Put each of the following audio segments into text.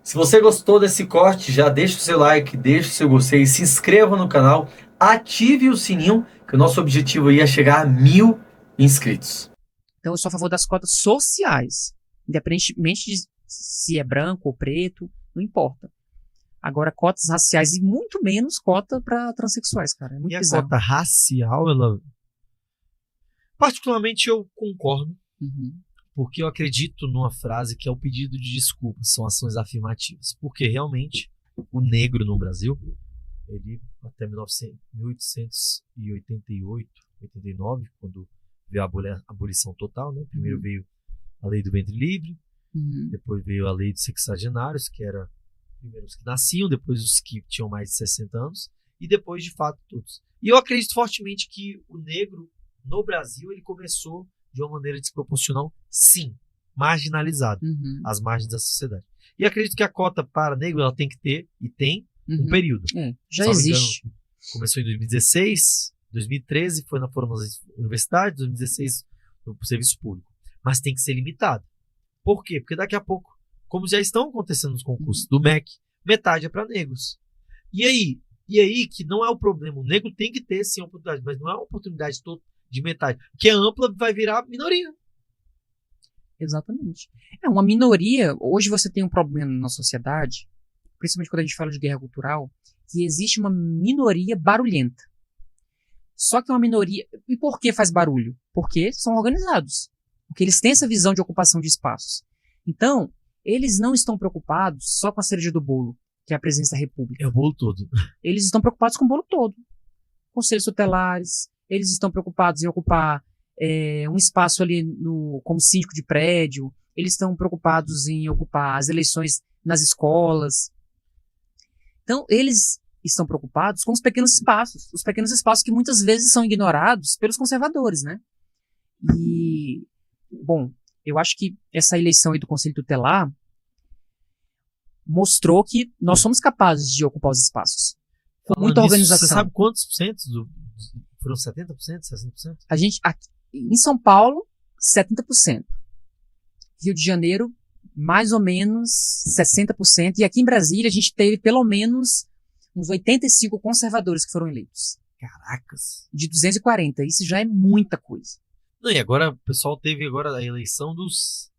Se você gostou desse corte, já deixa o seu like, deixa o seu gostei, se inscreva no canal, ative o sininho, que o nosso objetivo aí é chegar a 1000 inscritos. Então eu sou a favor das cotas sociais, independentemente de se é branco ou preto, não importa. Agora, cotas raciais e muito menos cota para transexuais, cara. É muito bizarro. A cota racial, ela... Particularmente eu concordo, porque eu acredito numa frase que é o pedido de desculpas, são ações afirmativas. Porque realmente o negro no Brasil, ele até 1888, 89, quando veio a abolição total, né? Primeiro veio a lei do ventre livre, depois veio a lei dos sexagenários, que era primeiro os que nasciam, depois os que tinham mais de 60 anos, e depois, de fato, todos. E eu acredito fortemente que o negro, no Brasil, ele começou de uma maneira desproporcional, sim, marginalizado, às margens da sociedade. E acredito que a cota para negro, ela tem que ter, e tem, um período. Já existe. Engano, começou em 2016, 2013 foram nas universidades, 2016 no serviço público. Mas tem que ser limitado. Por quê? Porque daqui a pouco, como já estão acontecendo nos concursos do MEC, metade é para negros. E aí que não é o problema. O negro tem que ter sim a oportunidade, mas não é uma oportunidade de metade. Que é ampla, vai virar minoria. Exatamente. É uma minoria. Hoje você tem um problema na sociedade, principalmente quando a gente fala de guerra cultural, que existe uma minoria barulhenta. Só que é uma minoria... E por que faz barulho? Porque são organizados. Porque eles têm essa visão de ocupação de espaços. Então, eles não estão preocupados só com a cereja do bolo, que é a presidência da República. É o bolo todo. Eles estão preocupados com o bolo todo. Conselhos tutelares, eles estão preocupados em ocupar um espaço ali como síndico de prédio, eles estão preocupados em ocupar as eleições nas escolas. Então, eles estão preocupados com os pequenos espaços que muitas vezes são ignorados pelos conservadores, né? E, bom, eu acho que essa eleição aí do Conselho Tutelar mostrou que nós somos capazes de ocupar os espaços. Com muita organização. Você sabe quantos por cento? Foram 70%, 60%? A gente, aqui, em São Paulo, 70%. Rio de Janeiro, mais ou menos 60%. E aqui em Brasília, a gente teve pelo menos uns 85 conservadores que foram eleitos. Caracas! De 240. Isso já é muita coisa. Não, e agora o pessoal teve agora a eleição dos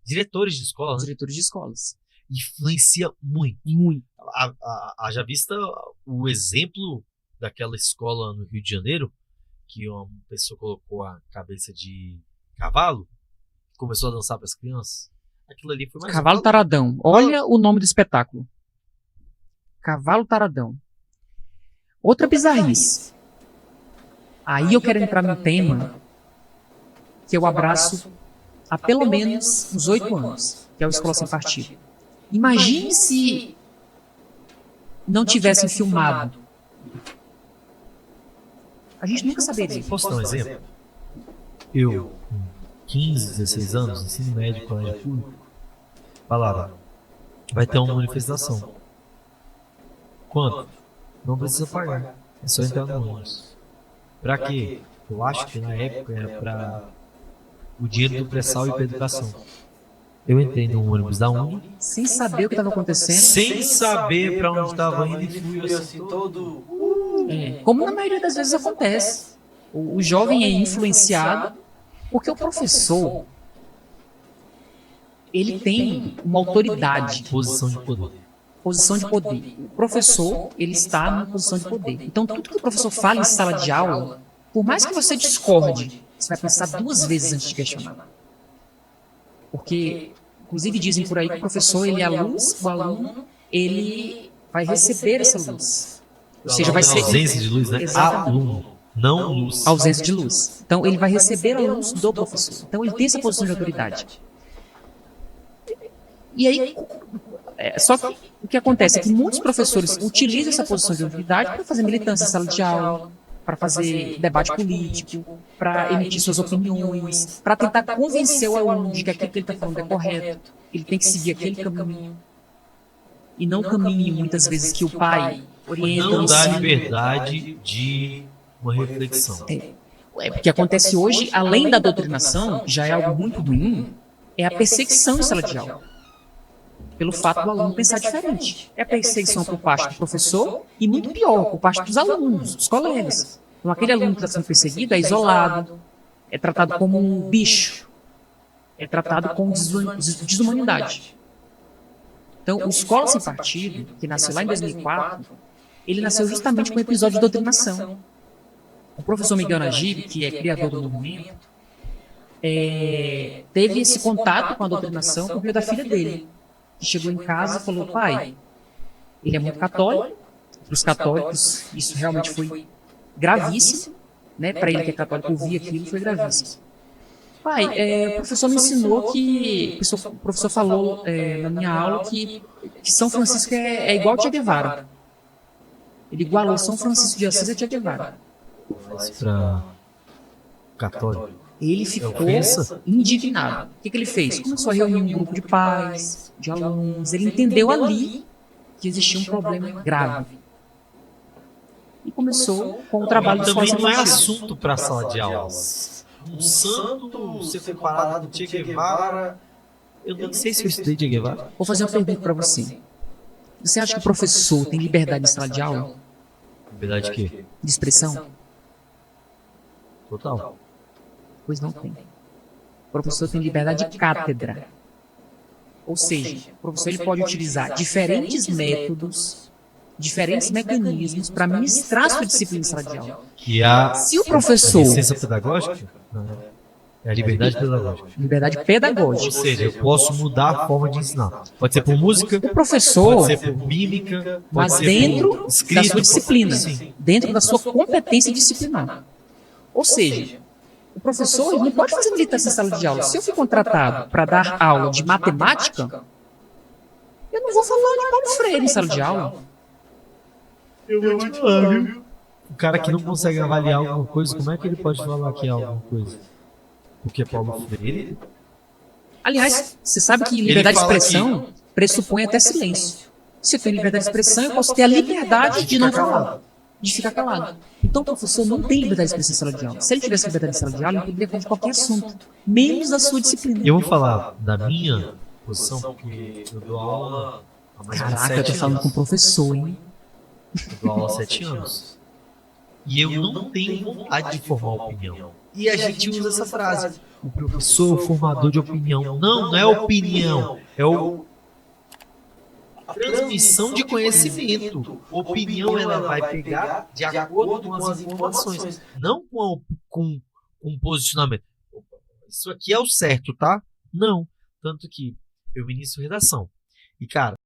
diretores de escola, né? Diretores de escolas. Influencia muito. Muito. Haja vista o exemplo daquela escola no Rio de Janeiro, que uma pessoa colocou a cabeça de cavalo e começou a dançar para as crianças. Aquilo ali foi mais... Cavalo Taradão. Olha o nome do espetáculo. Cavalo Taradão. Outra bizarrice. Aí eu quero entrar num tema que eu abraço há pelo menos uns 8 anos, que é o Escola Sem Partido. Imagine se não tivessem filmado. A gente nunca saberia. Posso dar um exemplo? Eu, com 15, 16 anos, ensino médio, colégio público, falava, vai ter uma manifestação. Quanto? Não precisa pagar, é só entrar no ônibus. Pra quê? Eu acho que na época era pra o dinheiro do pré-sal e pra educação. Eu entrei no ônibus da Uni, sem saber o que estava acontecendo, sem saber pra onde estava indo, e fui assim todo... Como na maioria das vezes acontece. O jovem é influenciado porque o professor, ele tem uma autoridade. Posição de poder. Posição de poder. O professor, ele está numa posição de poder. Então, tudo que o professor fala em sala de aula, por mais que você discorde, você vai pensar 2 vezes antes de questionar. Porque, inclusive, dizem por aí que o professor, ele é a luz, o aluno, ele vai receber essa luz. Ou seja, vai ser... Ausência de luz, né? Aluno, não luz. Ausência de luz. Então, ele vai receber a luz do professor. Então, ele tem essa posição de autoridade. E aí, só que o que acontece é que muitos professores utilizam essa posição de autoridade para fazer militância em sala de aula, para fazer debate político, para emitir suas opiniões, para tentar convencer o aluno de que aquilo que ele está falando é correto, ele tem que seguir aquele caminho, e não o caminho, muitas vezes, que o pai orienta. Não dá liberdade de uma reflexão. O que acontece hoje, além da doutrinação, já é algo muito ruim, é a perseguição em sala de aula. pelo fato do aluno pensar diferente. É perseguição por parte do professor e, muito pior, por parte dos alunos, dos colegas. Então, aquele aluno que está sendo perseguido é isolado, é tratado como um bicho, é tratado com desumanidade. Então, o Escola Sem Partido, que nasceu lá em 2004, ele nasceu justamente com o episódio de doutrinação. O professor Miguel Najib, que é criador do movimento, teve esse contato com a doutrinação por meio da filha dele, que chegou em casa e falou: pai, ele é muito católico, para os católicos isso realmente foi gravíssimo, né? Para ele que é católico ouvir aquilo foi gravíssimo. Pai, o professor me ensinou que, o professor falou na minha aula que São Francisco é igual Che Guevara. Ele igualou São Francisco de Assis a Che Guevara. Mas para católico. Ele ficou indignado. O que ele fez? Começou a reunir um grupo de pais, de alunos. Ele entendeu ali que existia um problema grave. E começou com o trabalho de Também não é assunto para a sala de aula. Um santo ser comparado com Che Guevara. Eu não sei se eu estudei Che Guevara. Vou fazer uma pergunta para você. Você acha que o professor tem liberdade em sala de aula? Liberdade de quê? De expressão? Total. Pois não tem. O professor tem liberdade de cátedra. Ou seja, o professor ele pode utilizar diferentes métodos, diferentes mecanismos para ministrar sua disciplina em sala de aula. Que a Se o professor... licença pedagógica? Não. É a liberdade pedagógica. Liberdade pedagógica. Ou seja, eu posso mudar a forma de ensinar. Pode ser por música, O professor, pode ser por mímica, pode mas ser dentro por da escrito. sua disciplina, Sim. dentro da sua competência disciplinar. Ou seja, o professor ele não pode fazer militância em sala de aula. Se eu fui contratado para dar aula de matemática, eu não vou falar de Paulo Freire em sala de aula. Eu vou te falar, viu? O cara que não consegue avaliar alguma coisa, como é que ele pode falar que é alguma coisa? Porque Paulo Freire... Aliás, você sabe que liberdade de expressão pressupõe até silêncio. Se eu tenho liberdade de expressão, eu posso ter a liberdade de não falar, de ficar calado. Então o professor não tem liberdade de expressão em sala de aula. Se ele tivesse liberdade de sala de aula, ele poderia falar de qualquer assunto, menos da sua disciplina. Eu vou falar da minha posição, porque eu dou aula há mais de Caraca, eu tô 7 falando anos. com o professor, hein? Eu dou aula há 7 anos. E eu não tenho vontade de formar opinião. E a gente usa essa frase. O professor é o formador de opinião. Não, não é opinião. É a transmissão de conhecimento. Opinião ela vai pegar de acordo com as informações. Não com um posicionamento. Isso aqui é o certo, tá? Não. Tanto que eu ministro redação. E, cara,